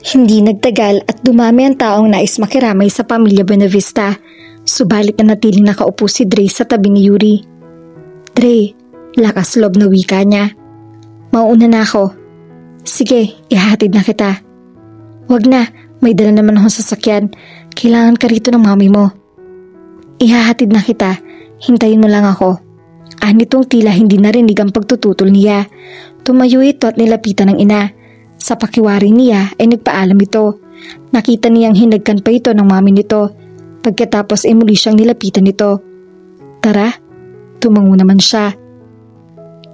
Hindi nagtagal at dumami ang taong nais makiramay sa pamilya Buenavista. Subalit nanatiling nakaupo si Dre sa tabi ni Yuri. Dre, lakas loob na wika niya. Mauuna na ako. Sige, ihahatid na kita. Wag na, may dala naman akong sasakyan. Kailangan ka rito ng mami mo. Ihahatid na kita, hintayin mo lang ako. Anitong tila hindi narinig ang pagtututol niya. Tumayo ito at nilapitan ng ina. Sa pakiwari niya ay nagpaalam ito. Nakita niyang hinagkan pa ito ng mami nito. Pagkatapos ay muli siyang nilapitan nito. Tara, tumango naman siya.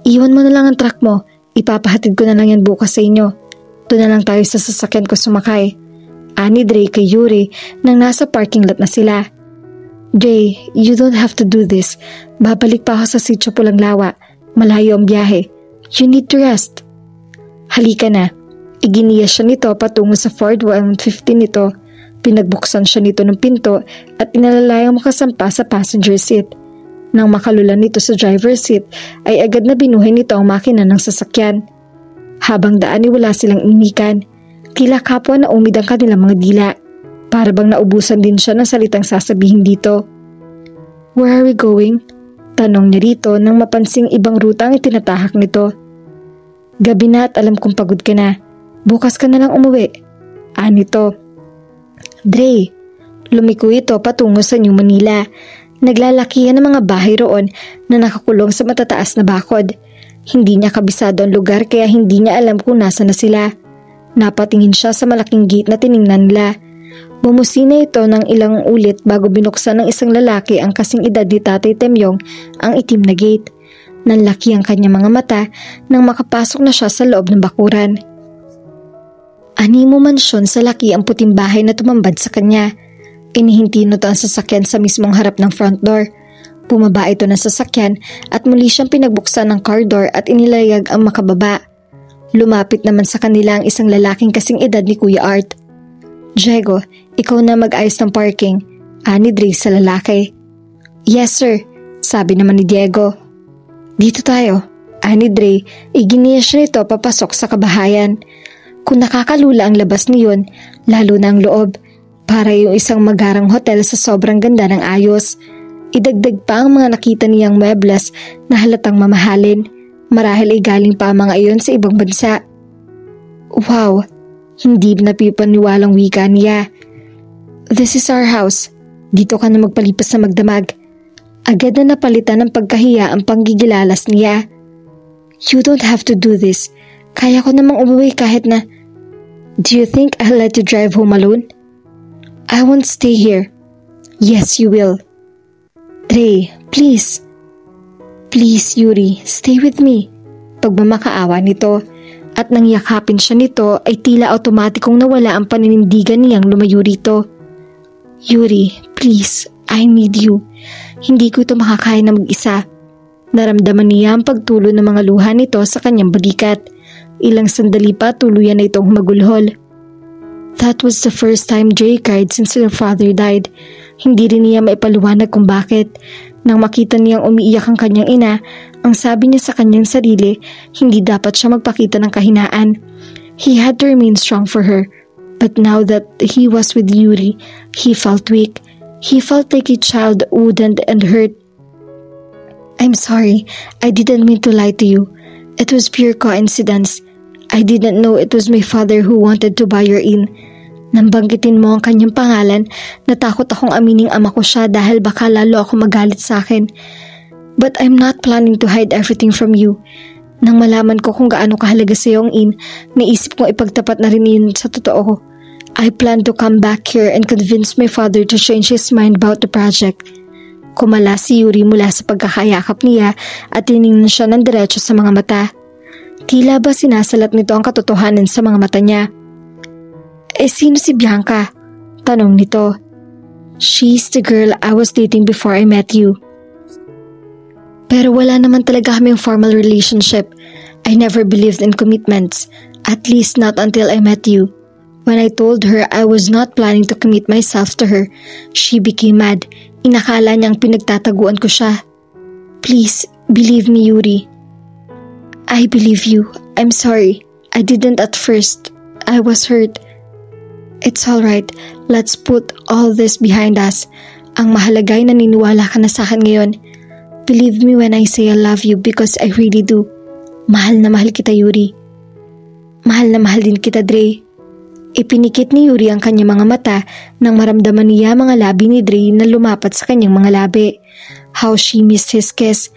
Iwan mo na lang ang truck mo. Ipapahatid ko na lang yan bukas sa inyo. Doon na lang tayo sa sasakyan ko sumakay. Ani Dre kay Yuri nang nasa parking lot na sila. Dre, you don't have to do this. Babalik pa ako sa sitio Pulang Lawa. Malayo ang biyahe. You need to rest. Halika na. Iginiya siya nito patungo sa Ford 150 nito. Pinagbuksan siya nito ng pinto at inalalayang makasampa sa passenger seat. Nang makalula nito sa driver's seat ay agad na binuhay nito ang makina ng sasakyan. Habang daan ay wala silang inikan. Tila kapwa na umid ang kanilang mga dila. Para bang naubusan din siya ng salitang sasabihin dito. Where are we going? Tanong niya rito nang mapansing ibang ruta ang itinatahak nito. Gabi na at alam kong pagod ka na. Bukas ka na lang umuwi. Anito. Dre, lumiko ito patungo sa New Manila. Naglalakihan ng mga bahay roon na nakakulong sa matataas na bakod. Hindi niya kabisado ang lugar kaya hindi niya alam kung nasa na sila. Napatingin siya sa malaking gate na tiningnan nila. Bumusina ito ng ilang ulit bago binuksan ng isang lalaki ang kasing edad ni Tatay Temyong ang itim na gate. Nanlaki ang kanyang mga mata nang makapasok na siya sa loob ng bakuran. Animo mansyon sa laki ang puting bahay na tumambad sa kanya. Inihinti nito ang sasakyan sa mismong harap ng front door. Bumaba ito ng sasakyan at muli siyang pinagbuksan ng car door at inilayag ang makababa. Lumapit naman sa kanila ang isang lalaking kasing edad ni Kuya Art. Diego, ikaw na mag-ayos ng parking. Ani Dre sa lalaki. Yes sir, sabi naman ni Diego. Dito tayo. Ani Dre, iginiya siya nito papasok sa kabahayan. Kung nakakalula ang labas niyon, lalo na ang loob, para yung isang magarang hotel sa sobrang ganda ng ayos. Idagdag pa ang mga nakita niyang mebles na halatang mamahalin. Marahil ay galing pa ang mga iyon sa ibang bansa. Wow, hindi napipaniwalang wika niya. This is our house. Dito ka na magpalipas sa magdamag. Agad na napalitan ng pagkahiya ang panggigilalas niya. You don't have to do this. Kaya ko namang umuwi kahit na... Do you think I'll let you drive home alone? I won't stay here. Yes, you will. Dre, please. Please, Yuri, stay with me. Pagmamakaawa nito at nang yakapin siya nito ay tila automatikong nawala ang paninindigan niyang lumayo rito. Yuri, please, I need you. Hindi ko ito makakaya na mag-isa. Naramdaman niya ang pagtulo ng mga luha nito sa kanyang balikat. Ilang sandali pa tuluyan na itong humagulhol. That was the first time Dre cried since her father died. Hindi rin niya maipaliwanag kung bakit. Nang makita niyang umiiyak ang kanyang ina, ang sabi niya sa kanyang sarili, hindi dapat siya magpakita ng kahinaan. He had to remain strong for her. But now that he was with Yuri, he felt weak. He felt like a child wooden and hurt. I'm sorry, I didn't mean to lie to you. It was pure coincidence. I didn't know it was my father who wanted to buy her in. Nang banggitin mo ang kanyang pangalan, natakot akong amining ama ko siya dahil baka lalo ako magalit sa akin. But I'm not planning to hide everything from you. Nang malaman ko kung gaano kahalaga sa iyo ang in, naisip kong ipagtapat na rin yun sa totoo. I plan to come back here and convince my father to change his mind about the project. Kumala si Yuri mula sa pagkakayakap niya at tiningnan siya ng diretso sa mga mata. Tila ba sinasalat nito ang katotohanan sa mga mata niya? Sino si Bianca? Tanong nito. She's the girl I was dating before I met you. Pero wala naman talaga kaming formal relationship. I never believed in commitments, at least not until I met you. When I told her I was not planning to commit myself to her, she became mad. Inakala niyang pinagtataguan ko siya. Please, believe me, Yuri. I believe you. I'm sorry. I didn't at first. I was hurt. It's alright. Let's put all this behind us. Ang mahalaga ay naniniwala ka na sa akin ngayon. Believe me when I say I love you because I really do. Mahal na mahal kita, Yuri. Mahal na mahal din kita, Dre. Ipinikit ni Yuri ang kanyang mga mata nang maramdaman niya mga labi ni Dre na lumapat sa kanyang mga labi. How she missed his kiss.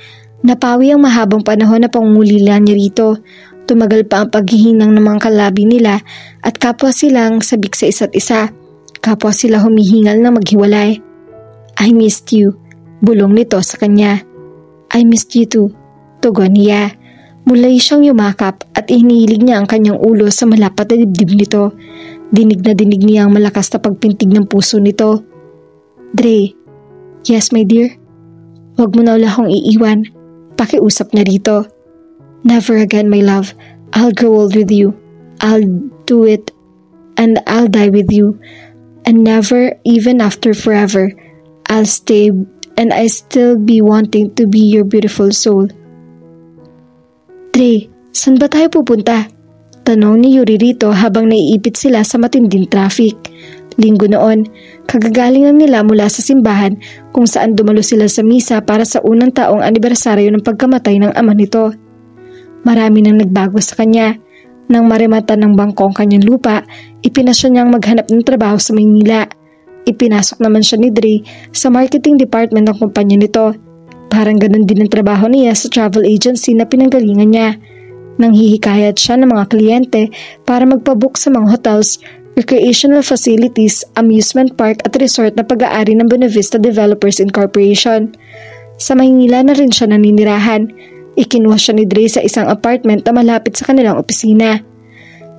Napawi ang mahabang panahon na pangungulila niya rito. Tumagal pa ang paghihinang ng mga kalabi nila at kapwa silang sabik sa isa't isa. Kapwa sila humihingal na maghiwalay. I missed you. Bulong nito sa kanya. I missed you too. Tugon niya. Mulay siyang yumakap at inihilig niya ang kanyang ulo sa malapat na dibdib nito. Dinig na dinig niya ang malakas na pagpintig ng puso nito. Dre. Yes, my dear? Huwag mo na ulit akong iiwan. Pakiusap niya rito. Never again, my love. I'll grow old with you. I'll do it. And I'll die with you. And never, even after forever, I'll stay and I still be wanting to be your beautiful soul. Dre, saan ba tayo pupunta? Tanong ni Yuri rito habang naiipit sila sa matinding traffic. Linggo noon, kagagaling lang nila mula sa simbahan kung saan dumalo sila sa misa para sa unang taong anibersaryo ng pagkamatay ng ama nito. Marami nang nagbago sa kanya. Nang marimatan ng bangko ang kanyang lupa, ipinasya niyang maghanap ng trabaho sa Maynila. Ipinasok naman siya ni Dre sa marketing department ng kumpanya nito. Parang ganun din ang trabaho niya sa travel agency na pinanggalingan niya. Nang hihikayat siya ng mga kliyente para magpabook sa mga hotels, recreational facilities, amusement park at resort na pag-aari ng Buena Vista Developers Incorporation. Sa Maynila na rin siya naninirahan. Ikinuha siya ni Dre sa isang apartment na malapit sa kanilang opisina.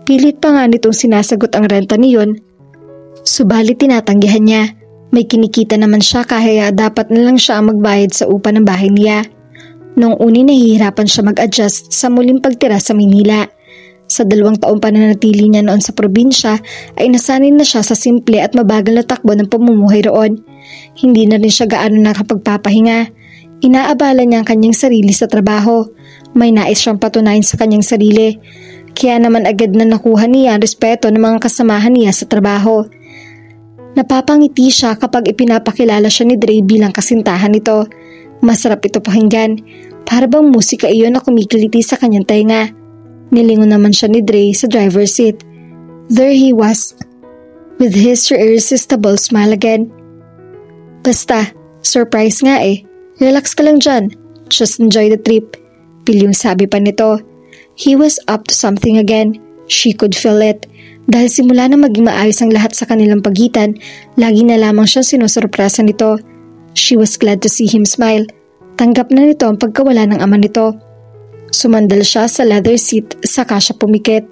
Pilit pa nga nitong sinasagot ang renta niyon. Subalit tinatanggihan niya. May kinikita naman siya kaya dapat na lang siya ang magbayad sa upa ng bahay niya. Noong uni nahihirapan siya mag-adjust sa muling pagtira sa Manila. Sa 2 taong pananatili niya noon sa probinsya ay nasanay na siya sa simple at mabagal na takbo ng pamumuhay roon. Hindi na rin siya gaano nakapagpapahinga. Inaabala niya ang kanyang sarili sa trabaho. May nais siyang patunayan sa kanyang sarili. Kaya naman agad na nakuha niya ang respeto ng mga kasamahan niya sa trabaho. Napapangiti siya kapag ipinapakilala siya ni Dre bilang kasintahan nito. Masarap ito pakinggan. Para bang musika iyon na kumikiliti sa kanyang tainga. Nilingon naman siya ni Dre sa driver's seat. There he was, with his irresistible smile again. Basta, surprise nga eh. Relax ka lang dyan. Just enjoy the trip. Pilyong sabi pa nito. He was up to something again. She could feel it. Dahil simula na maging maayos ang lahat sa kanilang pagitan, lagi na lamang siyang sinusurpresa nito. She was glad to see him smile. Tanggap na nito ang pagkawala ng ama nito. Sumandal siya sa leather seat saka siya pumikit.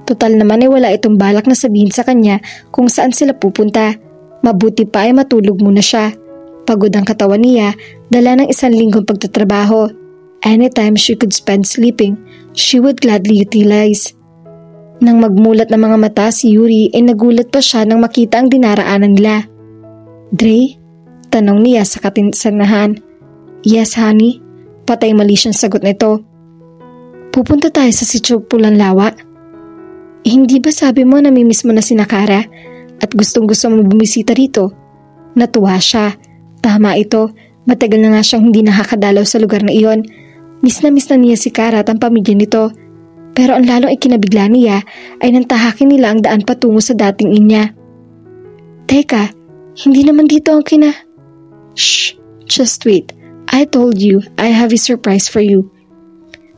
Total naman ay wala itong balak na sabihin sa kanya kung saan sila pupunta. Mabuti pa ay matulog muna siya. Pagod ang katawan niya, dala ng 1 linggong pagtatrabaho. Anytime she could spend sleeping, she would gladly utilize. Nang magmulat ng mga mata si Yuri ay nagulat pa siya nang makita ang dinaraanan nila. Dre? Tanong niya sa katinsanahan. Yes, honey. Patay mali siyang sagot nito. Pupunta tayo sa Sitio Pulanlawa? Hindi ba sabi mo na mimiss mo na si Nakara at gustong-gusto mo bumisita rito? Natuwa siya. Tama ito. Matagal na nga siyang hindi nakakadalaw sa lugar na iyon. Miss na niya si Kara at ang pamilya nito. Pero ang lalong ikinabigla niya ay nantahakin nila ang daan patungo sa dating inya. Teka, hindi naman dito ang Shh, just wait. I told you I have a surprise for you.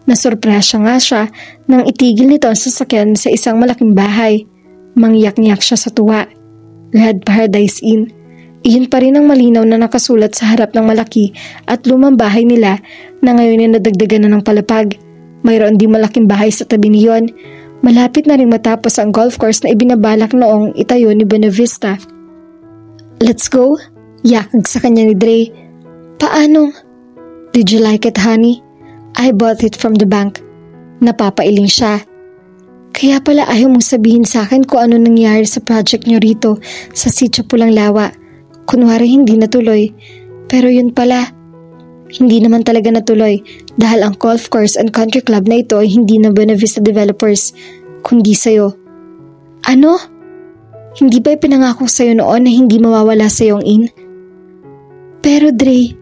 Nasurpresya nga siya nang itigil nito ang sasakyan sa isang malaking bahay. Mangyak-nyak siya sa tuwa. Red Paradise Inn. Iyon pa rin ang malinaw na nakasulat sa harap ng malaki at lumang bahay nila na ngayon ay nadagdagan na ng palapag. Mayroon din malaking bahay sa tabi niyon. Malapit na rin matapos ang golf course na ibinabalak noong itayo ni Buena Vista. Let's go? Yakag sa kanya ni Dre. Paano? Did you like it, honey? I bought it from the bank. Napapailing siya. Kaya pala ayaw mong sabihin sa akin kung ano nangyari sa project niyo rito sa Sitio Pulanlawa. Kunwari hindi natuloy. Pero yun pala, hindi naman talaga natuloy dahil ang golf course and country club na ito ay hindi na Buena Vista Developers, kundi sa'yo. Ano? Hindi ba ipinangako sa'yo noon na hindi mawawala sa'yo ang in? Pero Dre,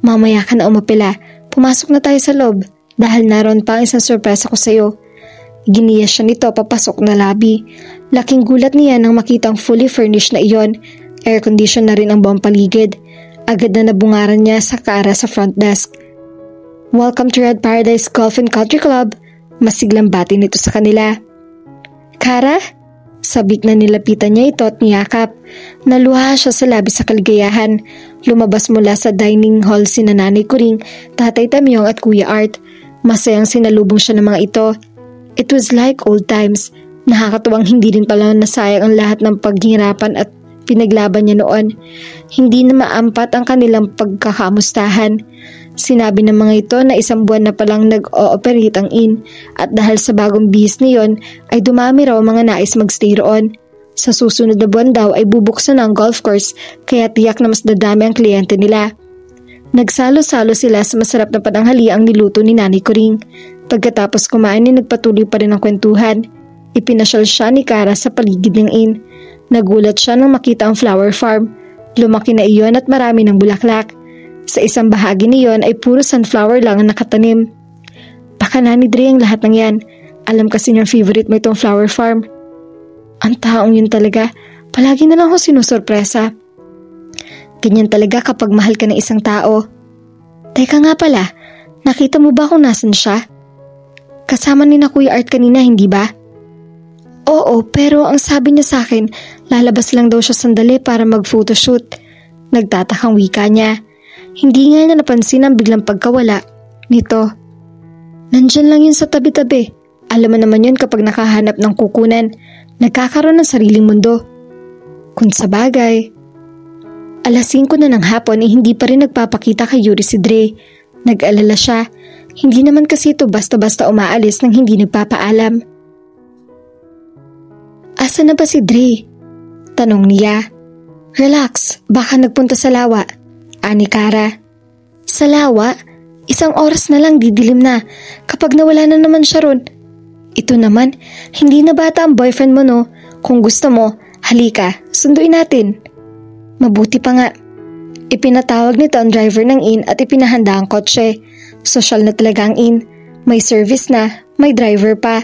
mamaya ka na umapila. Pumasok na tayo sa loob dahil naroon pa ang isang sorpresa ko sa'yo. Giniya siya nito papasok na lobby. Laking gulat niya nang makitang fully furnished na iyon. Air condition na rin ang buong paligid. Agad na nabungaran niya sa Kara sa front desk. Welcome to Red Paradise Golf and Country Club. Masiglang bati nito sa kanila. Kara? Sabik na nilapitan niya ito at niyakap. Naluha siya sa labi sa kaligayahan. Lumabas mula sa dining hall sina Nanay Kuring, Tatay Tamyong at Kuya Art. Masayang sinalubong siya ng mga ito. It was like old times. Nakakatuwang hindi rin pala nasayang ang lahat ng paghihirapan at pinaglaban niya noon. Hindi na maampat ang kanilang pagkakamustahan. Sinabi ng mga ito na 1 buwan na palang nag-ooperate ang inn at dahil sa bagong bihis niyon ay dumami raw mga nais magstay roon. Sa susunod na buwan daw ay bubuksan ang golf course kaya tiyak na mas dadami ang kliyente nila. Nagsalo-salo sila sa masarap na pananghali ang niluto ni Nanay Kuring. Pagkatapos kumain ay nagpatuloy pa rin ang kwentuhan. Ipinasyal siya ni Kara sa paligid ng inn. Nagulat siya nang makita ang flower farm. Lumaki na iyon at marami ng bulaklak. Sa isang bahagi niyon ay puro sunflower lang ang nakatanim. Baka na ni Dre ang lahat ng yan. Alam kasi niyang favorite mo itong flower farm. Ang taong yun talaga, palagi na lang ako sinusurpresa. Ganyan talaga kapag mahal ka ng isang tao. Teka nga pala, nakita mo ba kung nasan siya? Kasama ni na Kuya Art kanina, hindi ba? Oo, pero ang sabi niya sa akin, lalabas lang daw siya sandali para mag-photoshoot. Nagtatakang wika niya. Hindi nga niya napansin ang biglang pagkawala nito. Nandyan lang yun sa tabi-tabi. Alam mo naman yun kapag nakahanap ng kukunan, nagkakaroon ng sariling mundo. Kung sa bagay. 5:00 na ng hapon ay hindi pa rin nagpapakita kay Yuri si Dre. Nag-alala siya. Hindi naman kasi ito basta-basta umaalis nang hindi nagpapaalam. Asa na ba si Dre? Tanong niya. Relax, baka nagpunta sa lawa. Ani Kara. Sa lawa? 1 oras na lang didilim na. Kapag nawala na naman siya ron. Ito naman, hindi na bata ang boyfriend mo no. Kung gusto mo, halika, sunduin natin. Mabuti pa nga. Ipinatawag nito ang driver ng inn at ipinahanda ang kotse. Sosyal na talaga ang inn. May service na, may driver pa.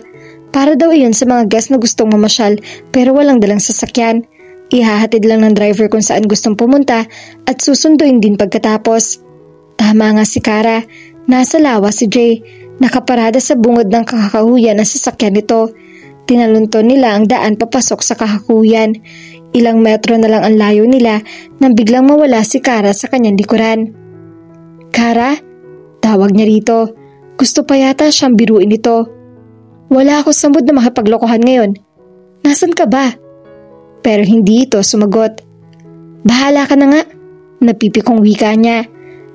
Para daw iyon sa mga guest na gustong mamasyal pero walang dalang sasakyan. Ihahatid lang ng driver kung saan gustong pumunta at susunduin din pagkatapos. Tama nga si Kara. Nasa lawa si Jay. Nakaparada sa bungod ng kakahuyan ang sasakyan nito. Tinalunton nila ang daan papasok sa kakahuyan. Ilang metro na lang ang layo nila nang biglang mawala si Kara sa kanyang likuran. Kara? Tawag niya rito. Gusto pa yata siyang biruin ito. Wala ako sa mood na makipaglokohan ngayon. Nasaan ka ba? Pero hindi ito sumagot. Bahala ka na nga. Napipikong wika niya.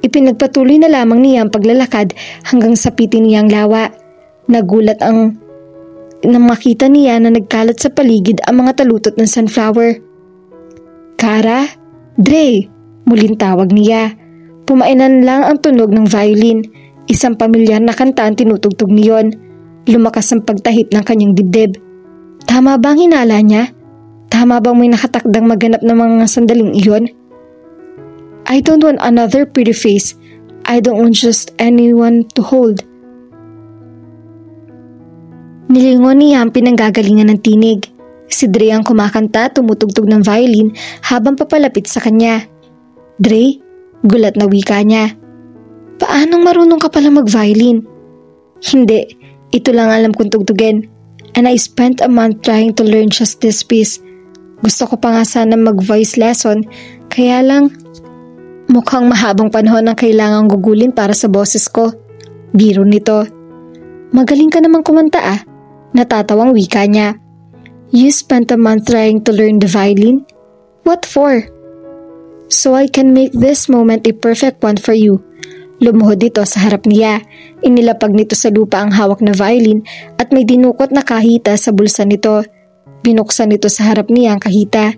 Ipinagpatuloy na lamang niya ang paglalakad hanggang sa pitin niyang lawa. Nagulat nang makita niya na nagkalat sa paligid ang mga talutot ng sunflower. Kara? Dre! Muling tawag niya. Pumainan lang ang tunog ng violin. Isang pamilyar na kanta ang tinutugtog niyon. Lumakas ang pagtahip ng kanyang dibdib. Tama bang hinala niya? Tama bang may nakatakdang maganap ng mga sandaling iyon? I don't want another pretty face. I don't want just anyone to hold. Nilingon niya ang pinanggagalingan ng tinig. Si Dre ang kumakanta, tumutugtog ng violin habang papalapit sa kanya. Dre, gulat na wika niya. Paanong marunong ka pala mag-violin? Hindi, ito lang alam kong tugtugin. And I spent a month trying to learn just this piece. Gusto ko pa nga sana mag-voice lesson, kaya lang mukhang mahabang panahon ang kailangang gugulin para sa boses ko. Biro nito. Magaling ka namang kumanta ah. Natatawang wika niya. You spent a month trying to learn the violin? What for? So I can make this moment a perfect one for you. Lumuhod ito sa harap niya. Inilapag nito sa lupa ang hawak na violin at may dinukot na kahita sa bulsa nito. Binuksan nito sa harap niya ang kahita.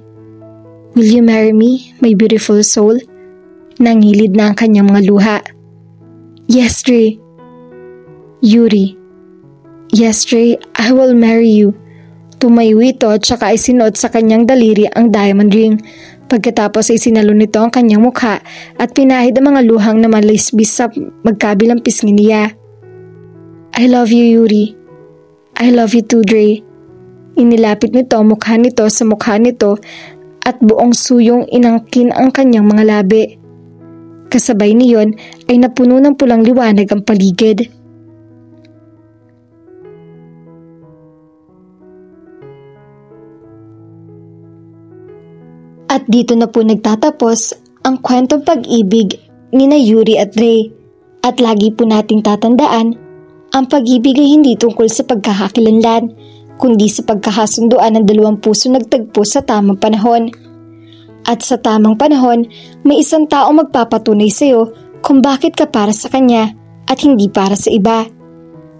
Will you marry me, my beautiful soul? Nangilid na ang kanyang mga luha. Yes, Dre. Yuri. Yes, Dre, I will marry you. tumayo ito at saka ay sinuot sa kanyang daliri ang diamond ring. Pagkatapos ay sinalo nito ang kanyang mukha at pinahid ang mga luhang na malisbis sa magkabilang pisngi niya. I love you, Yuri. I love you too, Dre. Inilapit nito ang mukha nito sa mukha nito at buong suyong inangkin ang kanyang mga labi. Kasabay niyon ay napuno ng pulang liwanag ang paligid. At dito na po nagtatapos ang kwentong pag-ibig ni na Yuri at Dre. At lagi po nating tatandaan, ang pag-ibig ay hindi tungkol sa pagkakakilanlan, kundi sa pagkakasunduan ng dalawang puso nagtagpo sa tamang panahon. At sa tamang panahon, may isang tao magpapatunay sa iyo kung bakit ka para sa kanya at hindi para sa iba.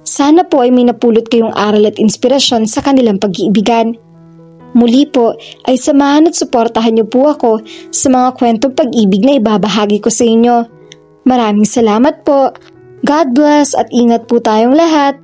Sana po ay may napulot kayong aral at inspirasyon sa kanilang pag-iibigan. Muli po ay samahan at suportahan niyo po ako sa mga kwentong pag-ibig na ibabahagi ko sa inyo. Maraming salamat po. God bless at ingat po tayong lahat.